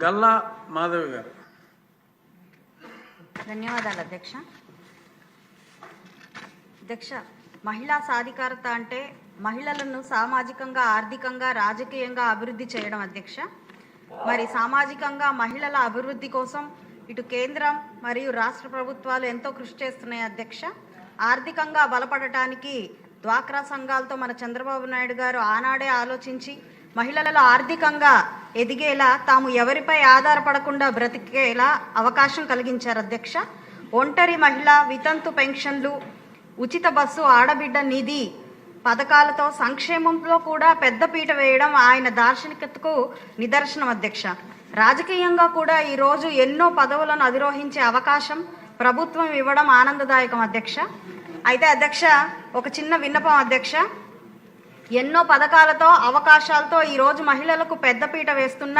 గల్లా మాధవి గారు. ధన్యవాదాలు అధ్యక్ష. అధ్యక్ష, మహిళా సాధికారత అంటే మహిళలను సామాజికంగా, ఆర్థికంగా, రాజకీయంగా అభివృద్ధి చేయడం అధ్యక్ష. మరి సామాజికంగా మహిళల అభివృద్ధి కోసం ఇటు కేంద్రం మరియు రాష్ట్ర ప్రభుత్వాలు ఎంతో కృషి చేస్తున్నాయి అధ్యక్ష. ఆర్థికంగా బలపడటానికి డ్వాక్రా సంఘాలతో మన చంద్రబాబు నాయుడు గారు ఆనాడే ఆలోచించి మహిళలలో ఆర్థికంగా ఎదిగేలా, తాము ఎవరిపై ఆధారపడకుండా బ్రతికేలా అవకాశం కలిగించారు అధ్యక్ష. ఒంటరి మహిళ వితంతు పెన్షన్లు, ఉచిత బస్సు, ఆడబిడ్డ నిధి పథకాలతో సంక్షేమంలో కూడా పెద్దపీట వేయడం ఆయన దార్శనికతకు నిదర్శనం అధ్యక్ష. రాజకీయంగా కూడా ఈరోజు ఎన్నో పదవులను అధిరోహించే అవకాశం ప్రభుత్వం ఇవ్వడం ఆనందదాయకం అధ్యక్ష. అయితే అధ్యక్ష, ఒక చిన్న విన్నపం అధ్యక్ష. ఎన్నో పథకాలతో, అవకాశాలతో ఈరోజు మహిళలకు పెద్దపీట వేస్తున్న